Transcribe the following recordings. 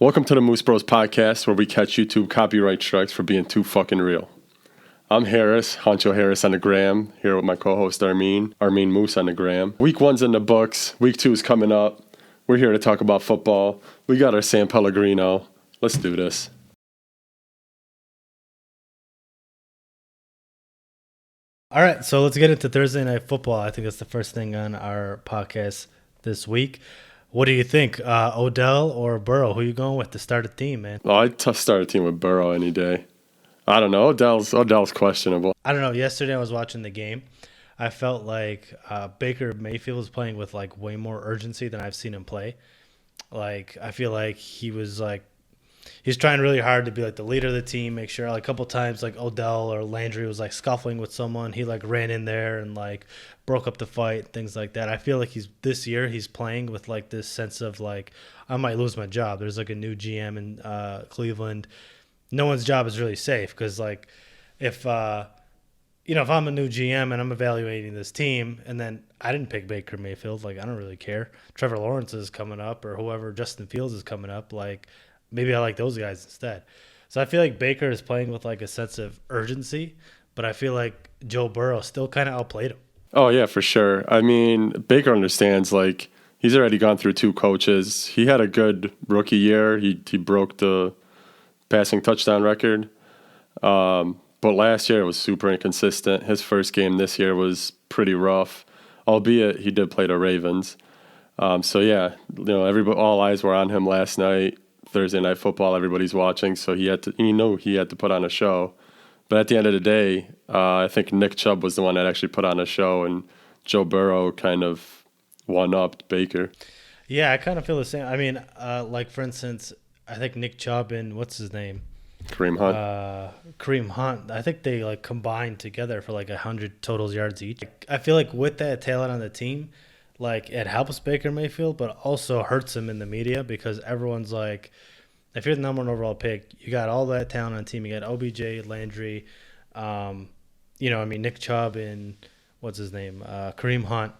Welcome to the Moose Bros podcast, where we catch YouTube copyright strikes for being too fucking real. I'm Harris, Honcho Harris on the gram, here with my co-host Armin Moose on the gram. Week 1's in the books. Week 2 is coming up. We're here to talk about football. We got our San Pellegrino. Let's do this. All right, so let's get into Thursday Night Football. I think that's the first thing on our podcast this week. What do you think, Odell or Burrow? Who are you going with to start a team, man? Well, I'd start a team with Burrow any day. I don't know. Odell's questionable. I don't know. Yesterday I was watching the game. I felt like Baker Mayfield was playing with like way more urgency than I've seen him play. Like I feel like he's trying really hard to be like the leader of the team, make sure like a couple times like Odell or Landry was like scuffling with someone. He like ran in there and like broke up the fight, things like that. I feel like this year he's playing with like this sense of like I might lose my job. There's like a new GM in Cleveland. No one's job is really safe because like if if I'm a new GM and I'm evaluating this team and then I didn't pick Baker Mayfield, like I don't really care. Trevor Lawrence is coming up or whoever, Justin Fields is coming up, like maybe I like those guys instead. So I feel like Baker is playing with like a sense of urgency, but I feel like Joe Burrow still kind of outplayed him. Oh, yeah, for sure. I mean, Baker understands, like, he's already gone through 2 coaches. He had a good rookie year. He broke the passing touchdown record. But last year it was super inconsistent. His first game this year was pretty rough, albeit he did play the Ravens. So, yeah, all eyes were on him last night. Thursday Night Football, everybody's watching, so he had to put on a show. But at the end of the day, I think Nick Chubb was the one that actually put on a show, and Joe Burrow kind of one-upped Baker. Yeah, I kind of feel the same. I mean, like, for instance, I think Nick Chubb and what's his name? Kareem Hunt. I think they, like, combined together for, like, 100 total yards each. I feel like with that talent on the team, like, it helps Baker Mayfield, but also hurts him in the media because everyone's like, if you're the number 1 overall pick, you got all that talent on the team. You got OBJ, Landry, Nick Chubb and what's his name, Kareem Hunt.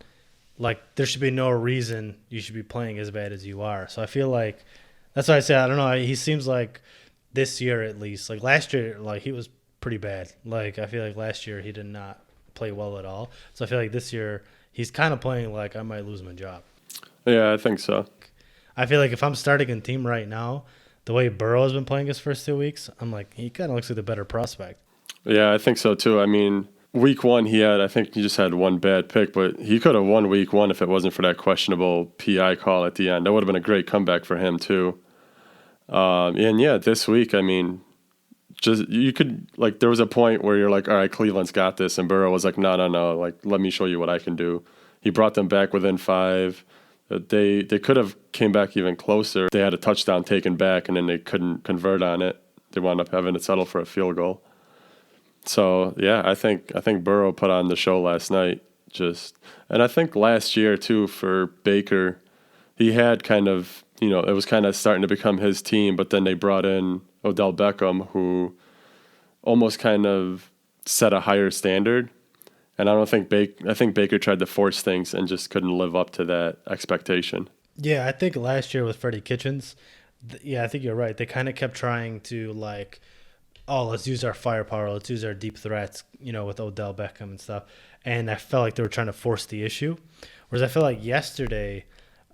Like, there should be no reason you should be playing as bad as you are. So I feel like that's why I say I don't know. He seems like this year at least, like last year, like he was pretty bad. Like I feel like last year he did not play well at all. So I feel like this year he's kind of playing like I might lose my job. Yeah, I think so. I feel like if I'm starting a team right now, the way Burrow has been playing his first 2 weeks, I'm like, he kind of looks like the better prospect. Yeah, I think so too. I mean, week 1 I think he just had one bad pick, but he could have won week 1 if it wasn't for that questionable PI call at the end. That would have been a great comeback for him too. This week, I mean, you could, like, there was a point where you're like, all right, Cleveland's got this, and Burrow was like, no, like, let me show you what I can do. He brought them back within 5. They could have came back even closer. They had a touchdown taken back, and then they couldn't convert on it. They wound up having to settle for a field goal. So, yeah, I think Burrow put on the show last night. And I think last year, too, for Baker, he had kind of, it was kind of starting to become his team, but then they brought in Odell Beckham, who almost kind of set a higher standard. And I think Baker tried to force things and just couldn't live up to that expectation. Yeah, I think last year with Freddie Kitchens, I think you're right. They kind of kept trying to like, oh, let's use our firepower, let's use our deep threats, with Odell Beckham and stuff. And I felt like they were trying to force the issue. Whereas I feel like yesterday,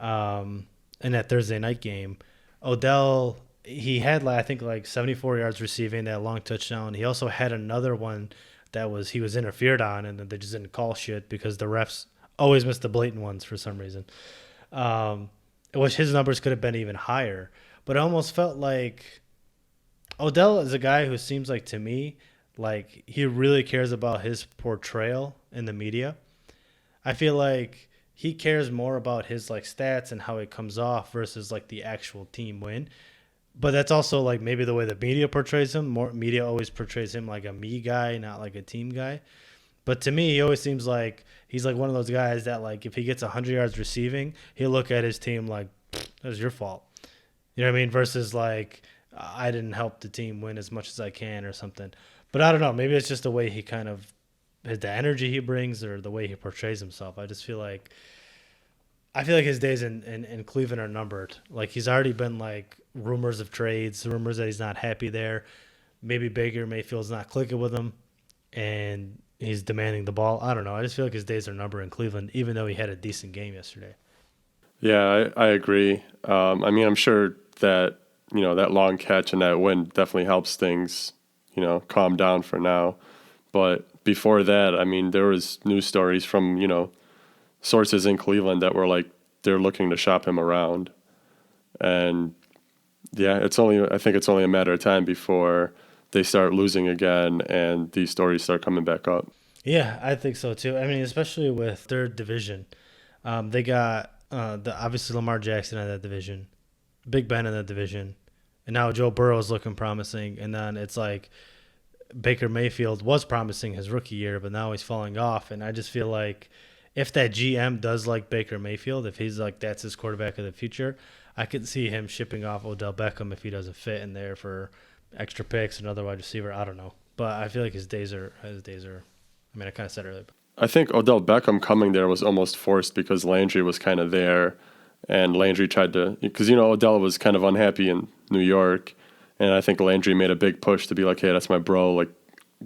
in that Thursday night game, Odell, he had I think 74 yards receiving, that long touchdown. He also had another one he was interfered on, and then they just didn't call shit because the refs always miss the blatant ones for some reason. Which his numbers could have been even higher. But it almost felt like Odell is a guy who seems like, to me, like he really cares about his portrayal in the media. I feel like he cares more about his like stats and how it comes off versus like the actual team win. But that's also like maybe the way the media portrays him. More media always portrays him like a me guy, not like a team guy. But to me, he always seems like he's like one of those guys that like if he gets 100 yards receiving, he'll look at his team like, that was your fault. You know what I mean? Versus like, I didn't help the team win as much as I can or something. But I don't know. Maybe it's just the way he kind of, the energy he brings or the way he portrays himself. I just feel like I feel like his days in Cleveland are numbered. Like he's already been like rumors of trades, rumors that he's not happy there. Maybe Baker Mayfield's not clicking with him, and he's demanding the ball. I don't know. I just feel like his days are numbered in Cleveland, even though he had a decent game yesterday. Yeah, I agree. I mean, I'm sure that that long catch and that win definitely helps things calm down for now. But before that, I mean, there was news stories from sources in Cleveland that were like they're looking to shop him around, and yeah, I think it's only a matter of time before they start losing again and these stories start coming back up. Yeah, I think so too. I mean, especially with their division, they got obviously Lamar Jackson in that division, Big Ben in that division, and now Joe Burrow is looking promising. And then it's like Baker Mayfield was promising his rookie year, but now he's falling off. And I just feel like if that GM does like Baker Mayfield, if he's like that's his quarterback of the future, I could see him shipping off Odell Beckham if he doesn't fit in there for extra picks, another wide receiver. I don't know, but I feel like his days are. I mean, I kind of said earlier. I think Odell Beckham coming there was almost forced because Landry was kind of there, and Landry tried to because Odell was kind of unhappy in New York, and I think Landry made a big push to be like, hey, that's my bro, like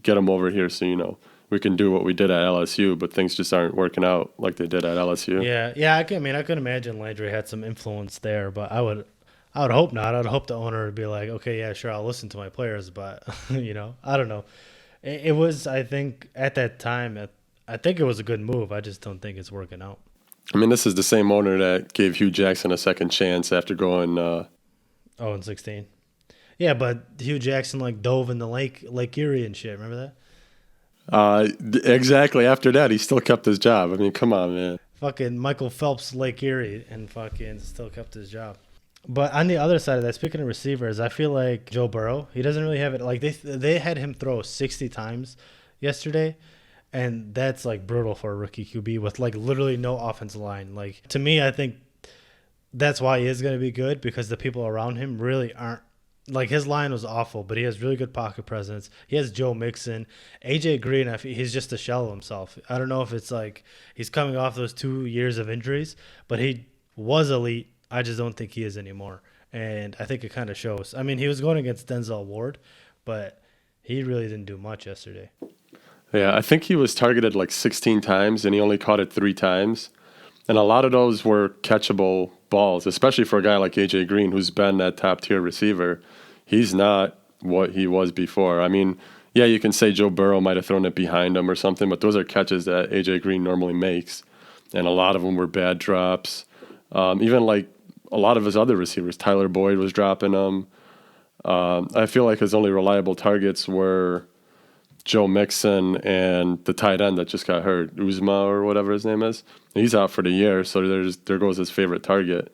get him over here so we can do what we did at LSU, but things just aren't working out like they did at LSU. Yeah. I could imagine Landry had some influence there, but I would hope not. I'd hope the owner would be like, okay, yeah, sure, I'll listen to my players, but I don't know. It was, I think, at that time, I think it was a good move. I just don't think it's working out. I mean, this is the same owner that gave Hugh Jackson a second chance after going 0-16. Yeah, but Hugh Jackson like dove in the Lake Erie and shit. Remember that? Exactly. After that, he still kept his job. I mean, come on, man. Fucking Michael Phelps Lake Erie and fucking still kept his job. But on the other side of that, speaking of receivers, I feel like Joe Burrow, he doesn't really have it. Like they had him throw 60 times yesterday, and that's like brutal for a rookie QB with like literally no offensive line. Like to me, I think that's why he is going to be good because the people around him really aren't. Like his line was awful, but he has really good pocket presence. He has Joe Mixon, AJ Green. He's just a shell of himself. I don't know if it's like he's coming off those 2 years of injuries, but he was elite. I just don't think he is anymore, and I think it kind of shows. I mean, he was going against Denzel Ward, but he really didn't do much yesterday. Yeah, I think he was targeted like 16 times, and he only caught it 3 times. And a lot of those were catchable balls, especially for a guy like A.J. Green, who's been that top-tier receiver. He's not what he was before. I mean, yeah, you can say Joe Burrow might have thrown it behind him or something, but those are catches that A.J. Green normally makes. And a lot of them were bad drops. Even like a lot of his other receivers, Tyler Boyd was dropping them. I feel like his only reliable targets were Joe Mixon and the tight end that just got hurt, Uzma or whatever his name is. He's out for the year, so there goes his favorite target.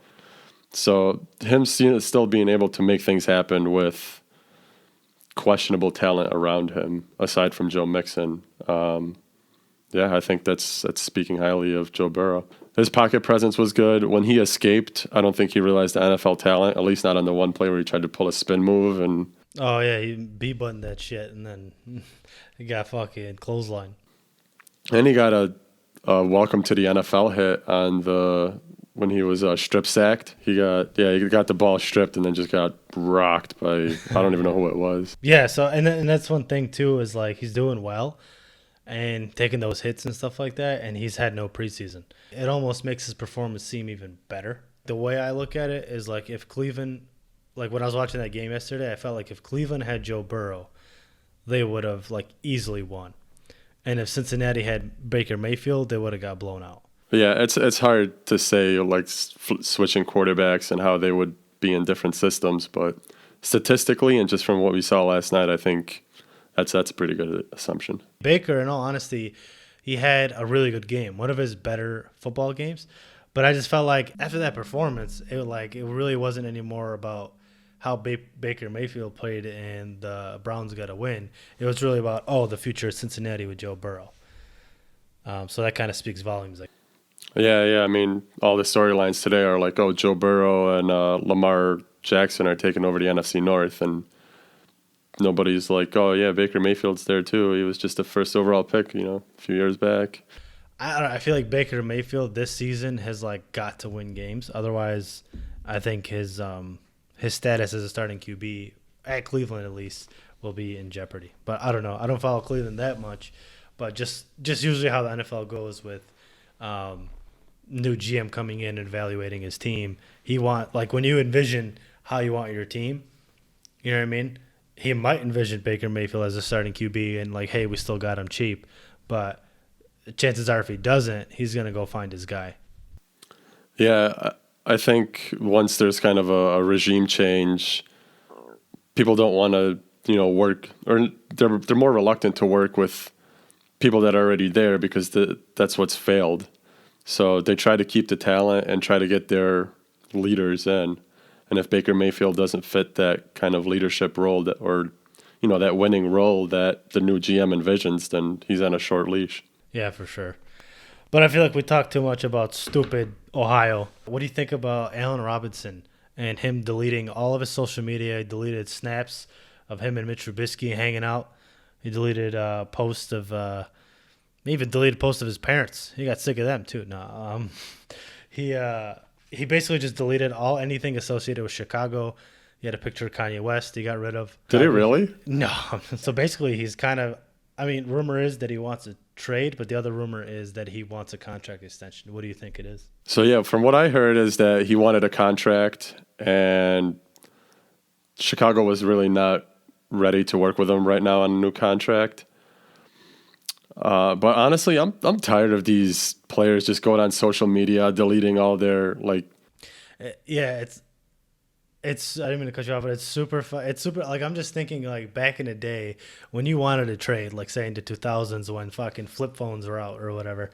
So him still being able to make things happen with questionable talent around him, aside from Joe Mixon, I think that's speaking highly of Joe Burrow. His pocket presence was good. When he escaped, I don't think he realized the NFL talent, at least not on the one play where he tried to pull a spin move. And oh, yeah, he B-buttoned that shit, and then he got fucking clothesline. And he got a welcome to the NFL hit on when he was strip sacked. He got the ball stripped and then just got rocked by, I don't even know who it was. Yeah, so and that's one thing too is like he's doing well and taking those hits and stuff like that, and he's had no preseason. It almost makes his performance seem even better. The way I look at it is like if Cleveland, like when I was watching that game yesterday, I felt like if Cleveland had Joe Burrow, they would have like easily won. And if Cincinnati had Baker Mayfield, they would have got blown out. Yeah, it's hard to say like switching quarterbacks and how they would be in different systems, but statistically and just from what we saw last night, I think that's a pretty good assumption. Baker, in all honesty, he had a really good game, one of his better football games. But I just felt like after that performance, it really wasn't anymore about how Baker Mayfield played and the Browns got a win. It was really about the future of Cincinnati with Joe Burrow. So that kind of speaks volumes. Yeah. I mean, all the storylines today are like, Joe Burrow and Lamar Jackson are taking over the NFC North, and nobody's like, Baker Mayfield's there too. He was just a first overall pick, a few years back. I don't know, I feel like Baker Mayfield this season has like got to win games. Otherwise, I think his status as a starting QB at Cleveland at least will be in jeopardy. But I don't know. I don't follow Cleveland that much, but just usually how the NFL goes with new GM coming in and evaluating his team. He want like when you envision how you want your team, you know what I mean? He might envision Baker Mayfield as a starting QB and like, hey, we still got him cheap, but chances are if he doesn't, he's gonna go find his guy. Yeah, I think once there's kind of a regime change, people don't want to, work, or they're more reluctant to work with people that are already there because that's what's failed. So they try to keep the talent and try to get their leaders in. And if Baker Mayfield doesn't fit that kind of leadership role or that winning role that the new GM envisions, then he's on a short leash. Yeah, for sure. But I feel like we talked too much about stupid Ohio. What do you think about Allen Robinson and him deleting all of his social media? He deleted snaps of him and Mitch Trubisky hanging out. He deleted posts of he even deleted posts of his parents. He got sick of them too. No, he basically just deleted anything associated with Chicago. He had a picture of Kanye West. He got rid of. Did he really? No. So basically, he's kind of. I mean, rumor is that he wants a trade, but the other rumor is that he wants a contract extension. What do you think it is? So yeah, from what I heard is that he wanted a contract, and Chicago was really not ready to work with him right now on a new contract. But honestly, I'm tired of these players just going on social media, deleting all their Yeah, it's. I didn't mean to cut you off, but it's super fun. It's super. Like I'm just thinking, like back in the day when you wanted to trade, like say in the 2000s when fucking flip phones were out or whatever.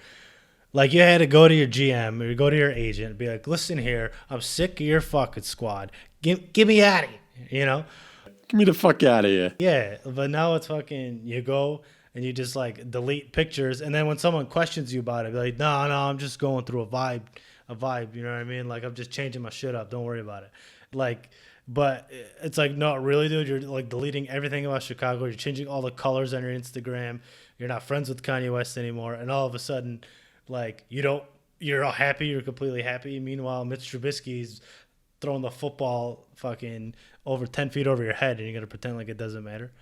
Like you had to go to your GM or you go to your agent and be like, "Listen here, I'm sick of your fucking squad. Get me out of here." You know? Get me the fuck out of here. Yeah, but now it's fucking. You go and you just like delete pictures, and then when someone questions you about it, be like, "No, I'm just going through a vibe. You know what I mean? Like I'm just changing my shit up. Don't worry about it." Like, but it's like, no, really, dude. You're like deleting everything about Chicago. You're changing all the colors on your Instagram. You're not friends with Kanye West anymore, and all of a sudden, like you're all happy. You're completely happy. Meanwhile, Mitch Trubisky's throwing the football fucking over 10 feet over your head, and you're gonna pretend like it doesn't matter.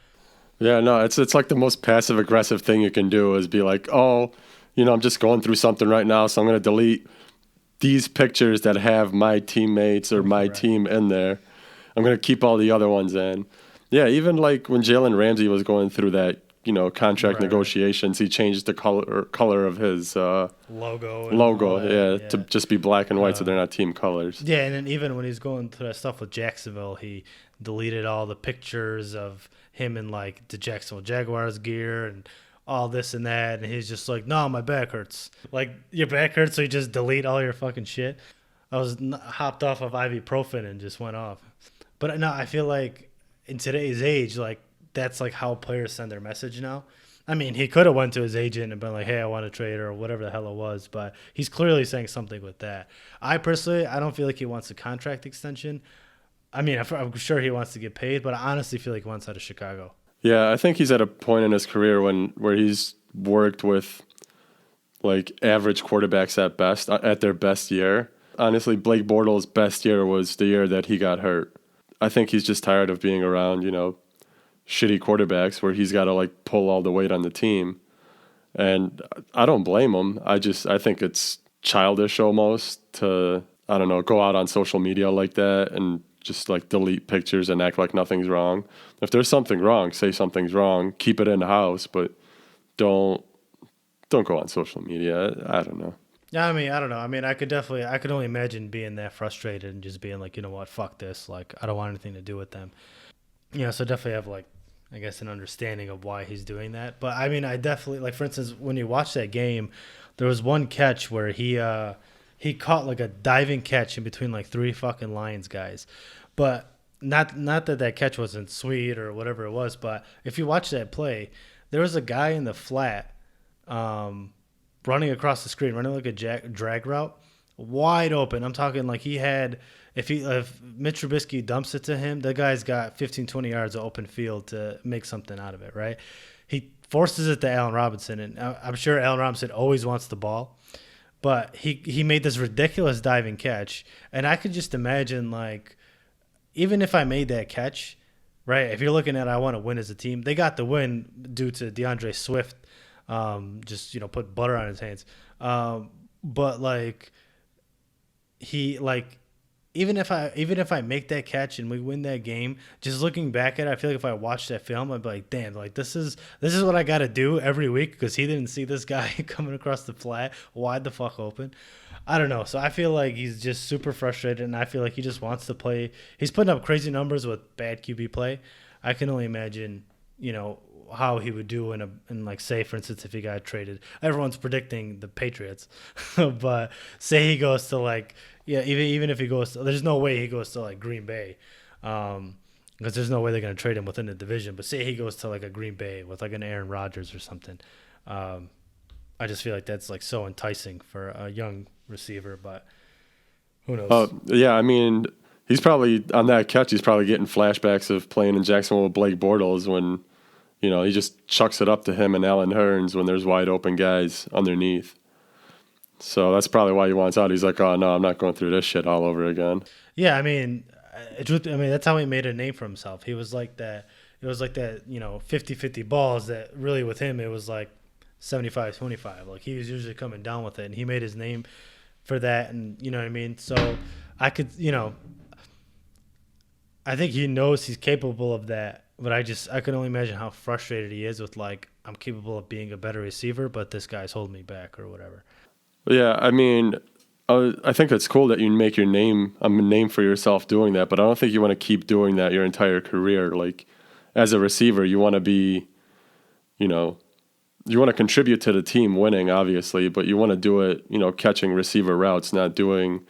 Yeah, no, it's like the most passive aggressive thing you can do is be like, oh, I'm just going through something right now, so I'm gonna delete these pictures that have my teammates or my team in there. I'm going to keep all the other ones in. Yeah, even like when Jalen Ramsey was going through that, contract negotiations, he changed the color of his logo, to just be black and white so they're not team colors. Yeah, and then even when he's going through that stuff with Jacksonville, he deleted all the pictures of him in like the Jacksonville Jaguars gear and all this and that, and he's just like, no, my back hurts. Like, your back hurts, so you just delete all your fucking shit. I was hopped off of ibuprofen and just went off. But no, I feel like in today's age, like, that's like how players send their message now. I mean, he could have went to his agent and been like, hey, I want to trade or whatever the hell it was, but he's clearly saying something with that. I don't feel like he wants a contract extension. I mean, I'm sure he wants to get paid, but I honestly feel like he wants out of Chicago. Yeah, I think he's at a point in his career where he's worked with like average quarterbacks at their best year. Honestly, Blake Bortles' best year was the year that he got hurt. I think he's just tired of being around, shitty quarterbacks where he's got to like pull all the weight on the team. And I don't blame him. I think it's childish almost to, I don't know, go out on social media like that and just like delete pictures and act like nothing's wrong. If there's something wrong, say something's wrong. Keep it in the house, but don't go on social media. I don't know. Yeah, I mean, I don't know. I mean, I could only imagine being that frustrated and just being like, you know what, fuck this. Like, I don't want anything to do with them. So definitely have like, I guess, an understanding of why he's doing that. But I mean, I definitely, like, for instance, when you watch that game, there was one catch where he caught like a diving catch in between like three fucking Lions guys. But not that catch wasn't sweet or whatever it was, but if you watch that play, there was a guy in the flat running across the screen, running like a drag route, wide open. I'm talking like he had, if Mitch Trubisky dumps it to him, the guy's got 15, 20 yards of open field to make something out of it, right? He forces it to Allen Robinson, and I'm sure Allen Robinson always wants the ball, but he made this ridiculous diving catch, and I could just imagine like even if I made that catch, right? If you're looking at I want to win as a team, they got the win due to DeAndre Swift, just put butter on his hands, but like he like even if I make that catch and we win that game, just looking back at it, I feel like if I watched that film, I'd be like, damn, like this is what I got to do every week because he didn't see this guy coming across the flat wide the fuck open. I don't know. So I feel like he's just super frustrated, and I feel like he just wants to play. He's putting up crazy numbers with bad QB play. I can only imagine, how he would do in like say for instance if he got traded. Everyone's predicting the Patriots, but say he goes to like even if he goes to, there's no way he goes to like Green Bay, because there's no way they're gonna trade him within the division. But say he goes to like a Green Bay with like an Aaron Rodgers or something. I just feel like that's like so enticing for a young receiver, but who knows? Yeah, I mean, he's probably on that catch. He's probably getting flashbacks of playing in Jacksonville with Blake Bortles when, he just chucks it up to him and Allen Hurns when there's wide open guys underneath. So that's probably why he wants out. He's like, oh no, I'm not going through this shit all over again. Yeah, I mean, that's how he made a name for himself. He was like that. It was like that, 50-50 balls that really with him it was like 75-25. Like he was usually coming down with it, and he made his name for that. And you know what I mean. So I could, I think he knows he's capable of that. But I can only imagine how frustrated he is with like I'm capable of being a better receiver, but this guy's holding me back or whatever. Yeah, I mean, I think it's cool that you make your name a name for yourself doing that, but I don't think you want to keep doing that your entire career. Like as a receiver, you want to be, you want to contribute to the team winning, obviously, but you want to do it, catching receiver routes, not doing,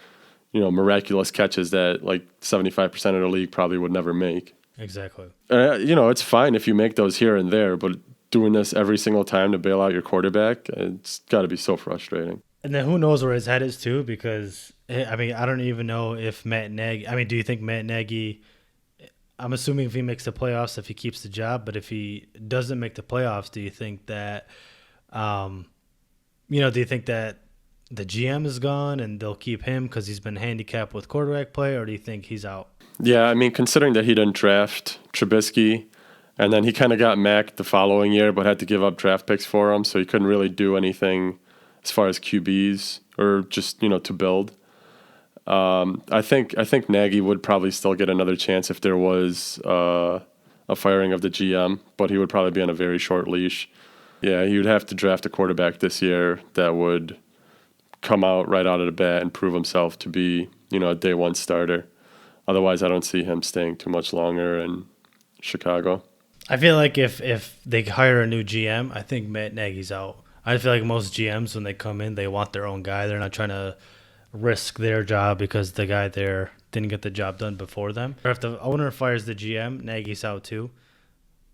miraculous catches that like 75% of the league probably would never make. Exactly. It's fine if you make those here and there, but doing this every single time to bail out your quarterback, it's got to be so frustrating. And then who knows where his head is too? Because I mean, I don't even know if Matt Nagy. I mean, do you think Matt Nagy? I'm assuming if he makes the playoffs, if he keeps the job, but if he doesn't make the playoffs, do you think that, do you think that the GM is gone and they'll keep him because he's been handicapped with quarterback play, or do you think he's out? Yeah, I mean, considering that he didn't draft Trubisky, and then he kind of got Mac the following year, but had to give up draft picks for him, so he couldn't really do anything as far as QBs or just to build. I think Nagy would probably still get another chance if there was a firing of the GM, but he would probably be on a very short leash. Yeah, he would have to draft a quarterback this year that would come out right out of the bat and prove himself to be a day one starter. Otherwise, I don't see him staying too much longer in Chicago. I feel like if they hire a new GM, I think Matt Nagy's out. I feel like most GMs, when they come in, they want their own guy. They're not trying to risk their job because the guy there didn't get the job done before them. Or if the owner fires the GM, Nagy's out too.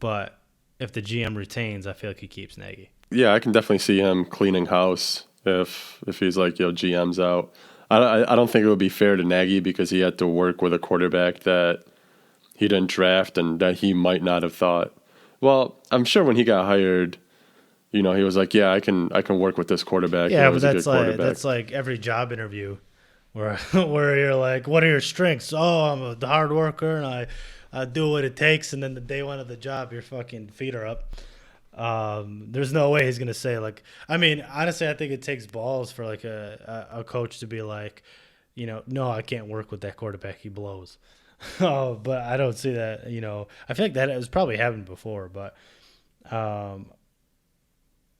But if the GM retains, I feel like he keeps Nagy. Yeah, I can definitely see him cleaning house if he's like, GM's out. I don't think it would be fair to Nagy because he had to work with a quarterback that he didn't draft and that he might not have thought. Well, I'm sure when he got hired, he was like, yeah, I can work with this quarterback. Yeah, but that's like every job interview where you're like, what are your strengths? Oh, I'm a hard worker and I do what it takes. And then the day one of the job, your fucking feet are up. There's no way he's gonna say like. I mean, honestly, I think it takes balls for like a coach to be like, no, I can't work with that quarterback. He blows. But I don't see that. I feel like that has probably happened before, but kind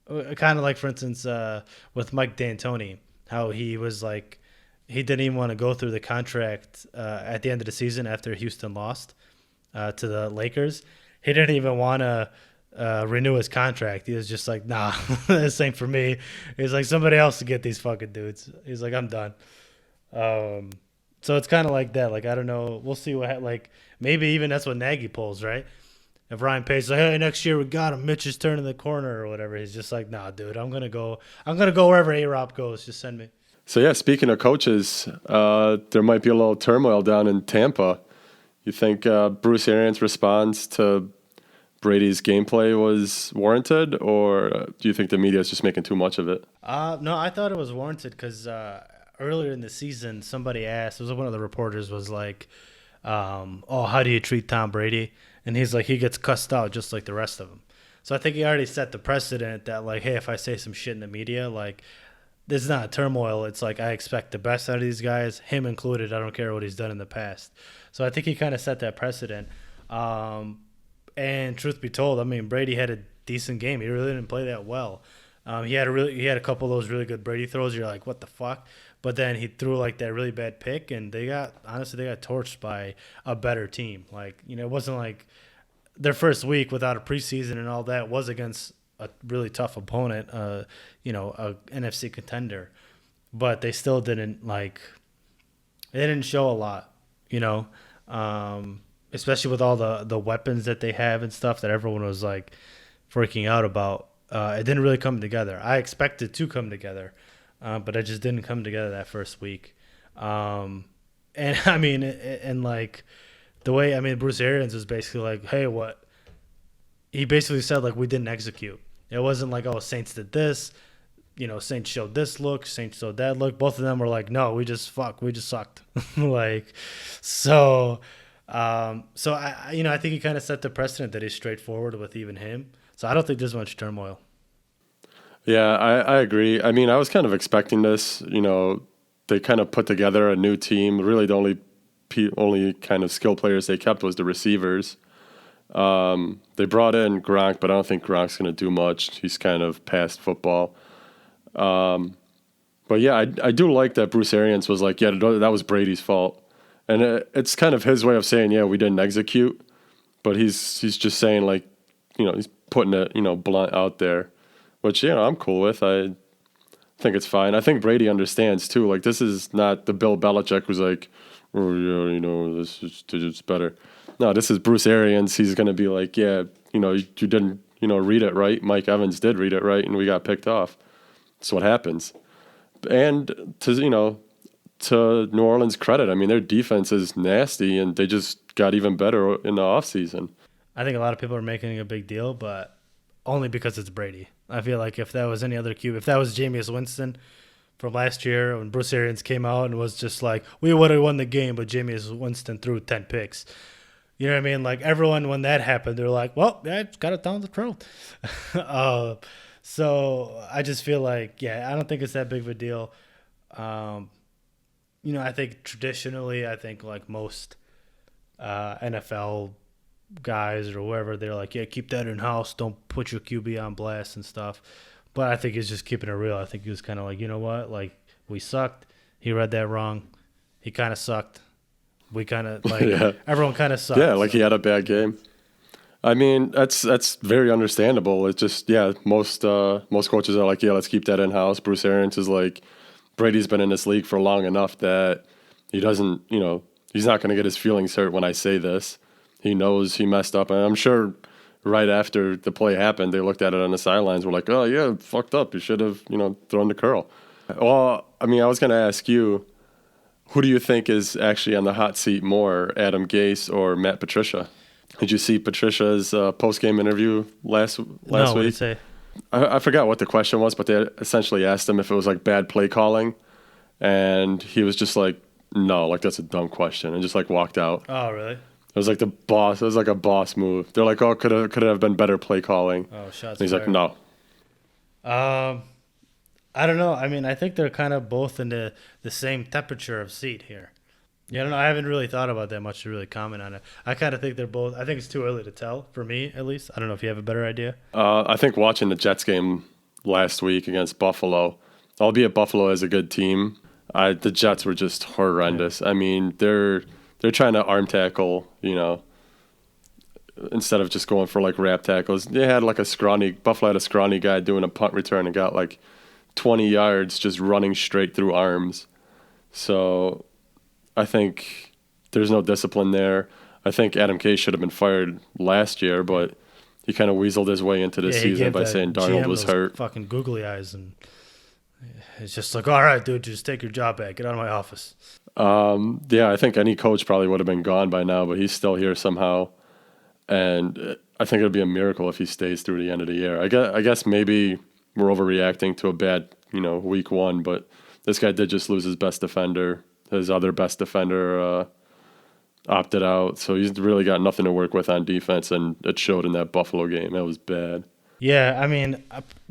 of like for instance with Mike D'Antoni, how he was like he didn't even want to go through the contract at the end of the season after Houston lost to the Lakers. He didn't even want to renew his contract. He was just like, nah, this ain't for me. He's like, somebody else to get these fucking dudes. He's like, I'm done. So it's kind of like that. Like, I don't know. We'll see what, like, maybe even that's what Nagy pulls, right? If Ryan Pace's like, hey, next year we got him. Mitch is turning the corner or whatever. He's just like, nah, dude, I'm gonna go wherever A-Rob goes. Just send me. So yeah, speaking of coaches, there might be a little turmoil down in Tampa. You think Bruce Arians responds to Brady's gameplay was warranted, or do you think the media is just making too much of it? No, I thought it was warranted because earlier in the season, somebody asked, it was one of the reporters was like, oh, how do you treat Tom Brady? And he's like, he gets cussed out just like the rest of them. So I think he already set the precedent that, like, hey, if I say some shit in the media, like, this is not turmoil. It's like I expect the best out of these guys, him included. I don't care what he's done in the past. So I think he kind of set that precedent. And truth be told, I mean, Brady had a decent game. He really didn't play that well. He had a couple of those really good Brady throws. You're like, what the fuck? But then he threw like that really bad pick, and they got torched by a better team. Like, you know, it wasn't like their first week without a preseason and all that was against a really tough opponent, you know, a NFC contender. But they still didn't they didn't show a lot, you know, especially with all the weapons that they have and stuff that everyone was like freaking out about. It didn't really come together. I expected to come together, but it just didn't come together that first week. And I mean, and like the way, I mean, Bruce Arians was basically like, hey, what? He basically said, like, we didn't execute. It wasn't like, oh, Saints did this. You know, Saints showed this look, Saints showed that look. Both of them were like, no, we just sucked. Like, so I you know, I think he kind of set the precedent that he's straightforward with even him. So I don't think there's much turmoil. Yeah, I agree. I mean, I was kind of expecting this. You know, they kind of put together a new team. Really, the only kind of skill players they kept was the receivers. They brought in Gronk, but I don't think Gronk's going to do much. He's kind of past football. But yeah, I do like that Bruce Arians was like, yeah, that was Brady's fault. And it's kind of his way of saying, yeah, we didn't execute. But he's just saying, like, you know, he's putting it, you know, blunt out there, which, you know, I'm cool with. I think it's fine. I think Brady understands, too. Like, this is not the Bill Belichick who's like, oh, yeah, you know, this is just better. No, this is Bruce Arians. He's going to be like, yeah, you know, you didn't, you know, read it right. Mike Evans did read it right, and we got picked off. That's what happens. And to New Orleans' credit, I mean, their defense is nasty, and they just got even better in the offseason. I think a lot of people are making a big deal, but only because it's Brady. I feel like if that was any other QB, if that was Jameis Winston from last year when Bruce Arians came out and was just like, we would have won the game, but Jameis Winston threw 10 picks. You know what I mean? Like, everyone, when that happened, they're like, well, yeah, it's got it down the throat. So I just feel like, yeah, I don't think it's that big of a deal. You know, I think traditionally, like most NFL guys or whoever, they're like, yeah, keep that in-house. Don't put your QB on blast and stuff. But I think he's just keeping it real. I think he was kind of like, you know what? Like, we sucked. He read that wrong. He kind of sucked. We kind of, like, yeah. Everyone kind of sucked. Yeah, like he had a bad game. I mean, that's very understandable. It's just, yeah, most coaches are like, yeah, let's keep that in-house. Bruce Arians is like, Brady's been in this league for long enough that he doesn't, you know, he's not going to get his feelings hurt when I say this. He knows he messed up. And I'm sure right after the play happened, they looked at it on the sidelines. We're like, oh, yeah, fucked up. You should have, you know, thrown the curl. Well, I mean, I was going to ask you, who do you think is actually on the hot seat more, Adam Gase or Matt Patricia? Did you see Patricia's post-game interview last week? What did he say? I forgot what the question was, but they essentially asked him if it was like bad play calling. And he was just like, no, like that's a dumb question, and just like walked out. Oh, really? It was like it was like a boss move. They're like, oh, could it have been better play calling? Oh, shots and he's fired. like, no. I don't know. I mean, I think they're kind of both in the same temperature of seat here. Yeah, I don't know. I haven't really thought about that much to really comment on it. I kind of think they're both. I think it's too early to tell, for me at least. I don't know if you have a better idea. I think watching the Jets game last week against Buffalo, albeit Buffalo is a good team, the Jets were just horrendous. Yeah. I mean, they're trying to arm tackle, you know, instead of just going for like wrap tackles. They had like Buffalo had a scrawny guy doing a punt return and got like 20 yards just running straight through arms. So I think there's no discipline there. I think Adam Gase should have been fired last year, but he kind of weaseled his way into this season by saying Darnold was hurt. Fucking googly eyes, and it's just like, all right, dude, just take your job back. Get out of my office. Yeah, I think any coach probably would have been gone by now, but he's still here somehow. And I think it'd be a miracle if he stays through the end of the year. I guess maybe we're overreacting to a bad, week one, but this guy did just lose his best defender. His other best defender opted out, so he's really got nothing to work with on defense, and it showed in that Buffalo game. It was bad. Yeah, I mean,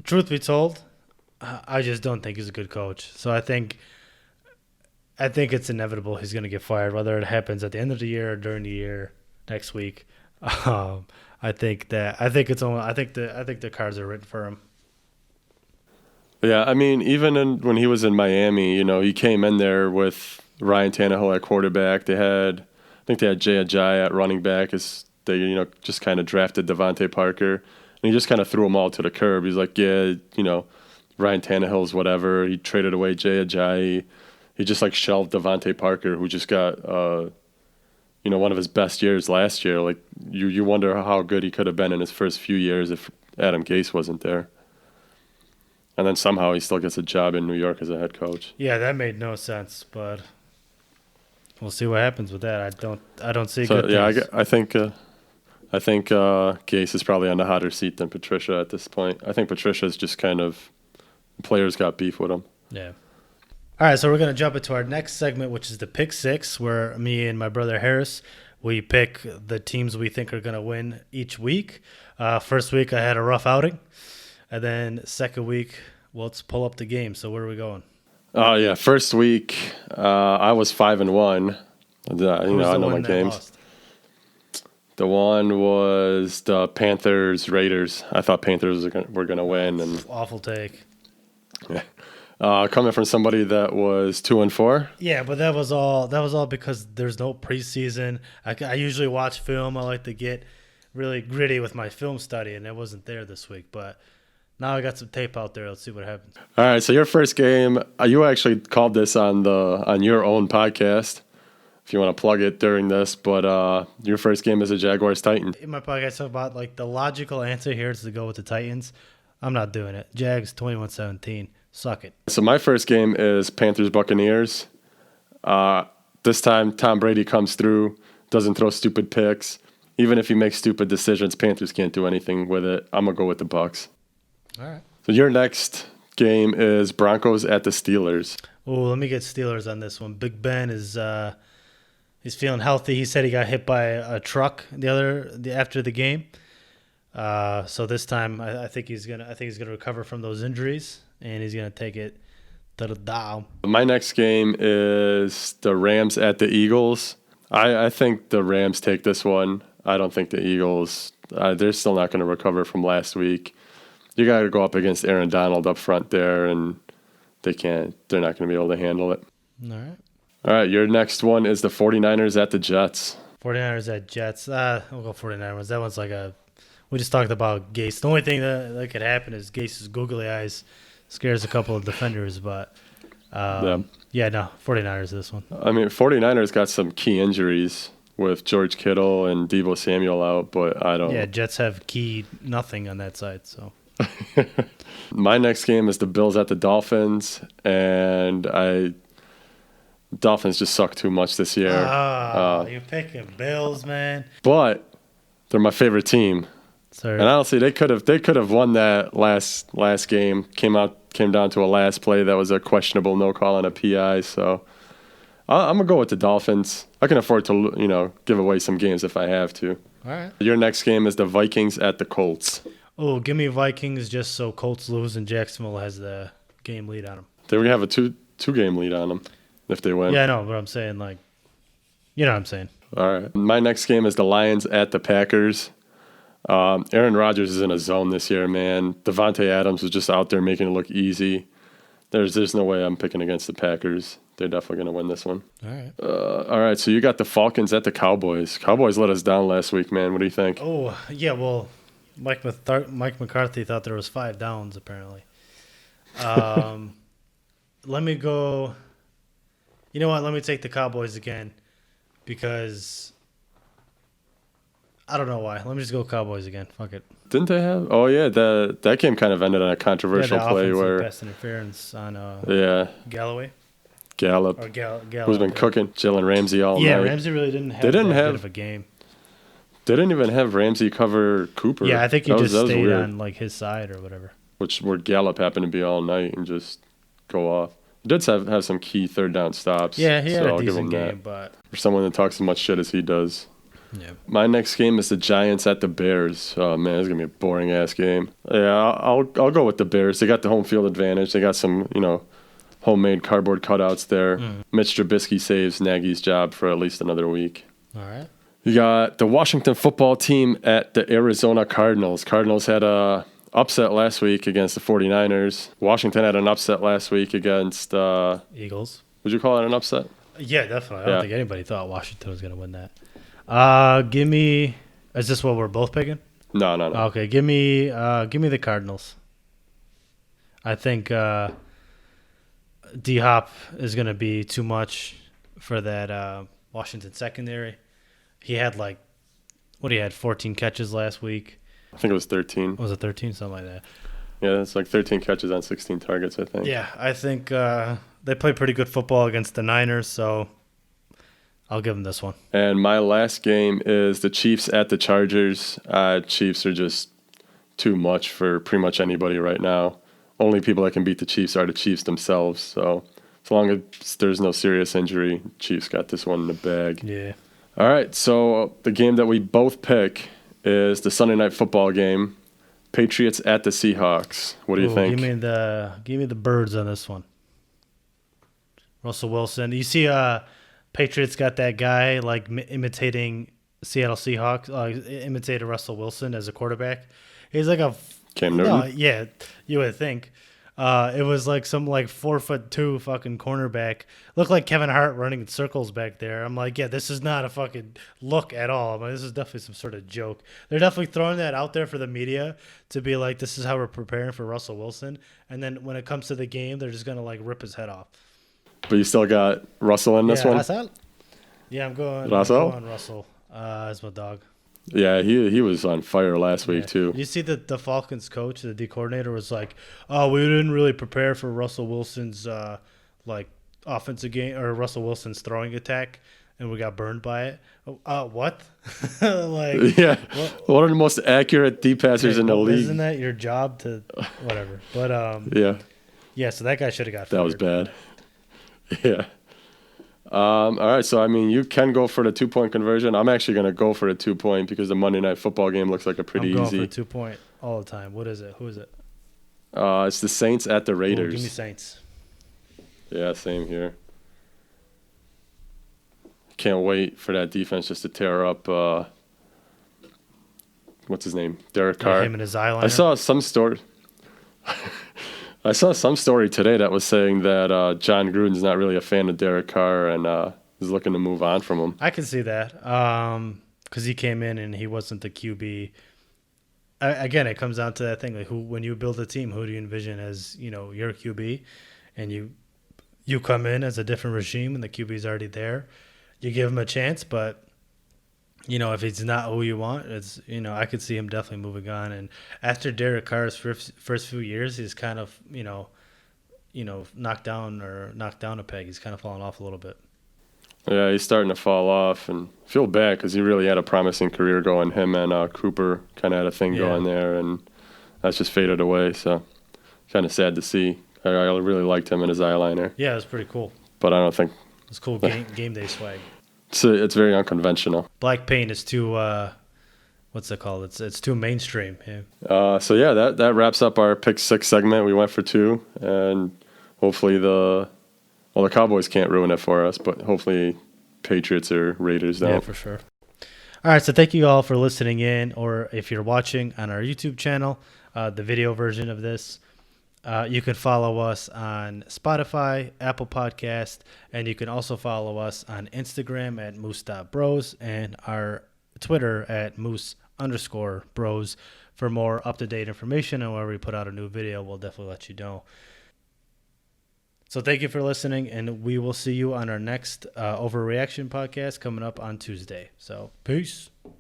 truth be told, I just don't think he's a good coach. So I think it's inevitable he's going to get fired, whether it happens at the end of the year or during the year next week. I think the cards are written for him. Yeah, I mean, even when he was in Miami, he came in there with Ryan Tannehill at quarterback. I think they had Jay Ajayi at running back. As they, just kind of drafted Devontae Parker, and he just kind of threw them all to the curb. He's like, yeah, Ryan Tannehill's whatever. He traded away Jay Ajayi. He just shelved Devontae Parker, who just got one of his best years last year. Like you wonder how good he could have been in his first few years if Adam Gase wasn't there. And then somehow he still gets a job in New York as a head coach. Yeah, that made no sense, but we'll see what happens with that. I don't see so, good yeah, things. I think Gase is probably on the hotter seat than Patricia at this point. I think Patricia's just kind of players got beef with him. Yeah. All right, so we're going to jump into our next segment, which is the Pick Six, where me and my brother Harris, we pick the teams we think are going to win each week. First week, I had a rough outing. And then second week, let's pull up the game. So where are we going? Yeah, first week, I was 5-1. I know my games. Lost? The one was the Panthers-Raiders. I thought Panthers were going to win. And awful take. Yeah. Coming from somebody that was 2-4. Yeah, but that was all because there's no preseason. I usually watch film. I like to get really gritty with my film study, and it wasn't there this week. But now I got some tape out there. Let's see what happens. All right, so your first game, you actually called this on your own podcast, if you want to plug it during this. But your first game is a Jaguars-Titans. In my podcast, I talk about the logical answer here is to go with the Titans. I'm not doing it. Jags 21-17. Suck it. So my first game is Panthers-Buccaneers. This time, Tom Brady comes through, doesn't throw stupid picks. Even if he makes stupid decisions, Panthers can't do anything with it. I'm going to go with the Bucs. All right. So your next game is Broncos at the Steelers. Oh, let me get Steelers on this one. Big Ben is he's feeling healthy. He said he got hit by a truck after the game. So this time, I think he's gonna recover from those injuries, and he's gonna take it to the down. My next game is the Rams at the Eagles. I think the Rams take this one. I don't think the Eagles. They're still not going to recover from last week. You got to go up against Aaron Donald up front there, and they can't. They're not going to be able to handle it. All right. All right, your next one is the 49ers at the Jets. 49ers at Jets. I'll go 49ers. That one's we just talked about Gase. The only thing that could happen is Gase's googly eyes scares a couple of defenders, but no, 49ers this one. I mean, 49ers got some key injuries with George Kittle and Deebo Samuel out, but I don't. Yeah, Jets have key nothing on that side, so. My next game is the Bills at the Dolphins, and Dolphins just suck too much this year. You're picking Bills, man. But they're my favorite team. Sorry. And honestly, they could have won that last game. Came down to a last play that was a questionable no call on a PI. So I'm gonna go with the Dolphins. I can afford to give away some games if I have to. All right. Your next game is the Vikings at the Colts. Oh, give me Vikings just so Colts lose and Jacksonville has the game lead on them. They're gonna have a two game lead on them if they win. Yeah, I know, but I'm saying you know what I'm saying. All right. My next game is the Lions at the Packers. Aaron Rodgers is in a zone this year, man. Devontae Adams was just out there making it look easy. There's no way I'm picking against the Packers. They're definitely going to win this one. All right. All right, so you got the Falcons at the Cowboys. Cowboys let us down last week, man. What do you think? Oh, yeah, well, Mike McCarthy thought there was 5 downs, apparently. Let me go. You know what? Let me take the Cowboys again because I don't know why. Let me just go Cowboys again. Fuck it. Didn't they have? Oh yeah, that game kind of ended on a controversial play where pass interference on Galloway. Gallup, or Gallup, who's been cooking Jalen Ramsey all night. Yeah, Ramsey really didn't have that good of a game. They didn't even have Ramsey cover Cooper. Yeah, I think he just stayed weird. on like his side or whatever. Where Gallup happened to be all night and just go off. He did have some key third down stops. Yeah, he had so a decent game, but for someone that talks as much shit as he does. yeah. My next game is the Giants at the Bears. Oh man, it's gonna be a boring ass game. Yeah, I'll go with the Bears. They got the home field advantage. They got some homemade cardboard cutouts there. Mitch Trubisky saves Nagy's job for at least another week. All right. You got the Washington football team at the Arizona Cardinals. Cardinals had a upset last week against the 49ers. Washington had an upset last week against Eagles. Would you call it an upset? Yeah, definitely. I don't think anybody thought Washington was going to win that. Give me. Is this what we're both picking? No. Okay, give me the Cardinals. I think D-Hop is going to be too much for that Washington secondary. He had 14 catches last week. I think it was 13. Was it 13? Something like that. Yeah, it's like 13 catches on 16 targets, I think. Yeah, I think they play pretty good football against the Niners, so I'll give them this one. And my last game is the Chiefs at the Chargers. Chiefs are just too much for pretty much anybody right now. Only people that can beat the Chiefs are the Chiefs themselves. So as long as there's no serious injury, Chiefs got this one in the bag. Yeah. All right, so the game that we both pick is the Sunday Night Football game. Patriots at the Seahawks. What do you think? Give me the birds on this one. Russell Wilson. You see, Patriots got that guy imitating Seattle Seahawks, imitated Russell Wilson as a quarterback. He's like a Cam Newton. No, yeah, you would think. It was like some 4'2" fucking cornerback. Looked like Kevin Hart running in circles back there. I'm like, yeah, this is not a fucking look at all. This is definitely some sort of joke. They're definitely throwing that out there for the media to be like, this is how we're preparing for Russell Wilson. And then when it comes to the game, they're just gonna rip his head off. But you still got Russell in this one? Russell? Yeah, I'm going Russell as my dog. Yeah, he was on fire last week too. You see that the Falcons coach, the D coordinator, was like, "Oh, we didn't really prepare for Russell Wilson's offensive game or Russell Wilson's throwing attack, and we got burned by it." What? Yeah, one of the most accurate deep passers in the league. Isn't that your job to whatever? But yeah. So that guy should have got fired. That was bad. Yeah. All right, so you can go for the 2-point conversion. I'm actually going to go for the 2-point because the Monday Night Football game looks like a pretty easy. I'm going for 2-point all the time. What is it? Who is it? It's the Saints at the Raiders. Give me Saints. Yeah, same here. Can't wait for that defense just to tear up. What's his name? Derek Carr. Him and his eyeliner. I saw some story. I saw some story today that was saying that John Gruden's not really a fan of Derek Carr and is looking to move on from him. I can see that because he came in and he wasn't the QB. Again, it comes down to that thing when you build a team, who do you envision as your QB, and you come in as a different regime and the QB's already there, you give him a chance, but. If he's not who you want, it's I could see him definitely moving on. And after Derek Carr's first few years, he's kind of knocked down a peg. He's kind of fallen off a little bit. Yeah, he's starting to fall off, and I feel bad because he really had a promising career going. Him and Cooper kind of had a thing going there, and that's just faded away. So kind of sad to see. I really liked him and his eyeliner. Yeah, it was pretty cool. But I don't think it's cool game day swag. It's very unconventional. Black paint is too what's it called? It's too mainstream. Yeah. That wraps up our pick 6 segment. We went for 2, and hopefully the Cowboys can't ruin it for us, but hopefully Patriots or Raiders don't. Yeah, for sure. All right, so thank you all for listening in, or if you're watching on our YouTube channel, the video version of this. You can follow us on Spotify, Apple Podcast, and you can also follow us on Instagram at moose.bros and our Twitter at moose_bros for more up-to-date information. And whenever we put out a new video, we'll definitely let you know. So thank you for listening, and we will see you on our next Overreaction podcast coming up on Tuesday. So peace.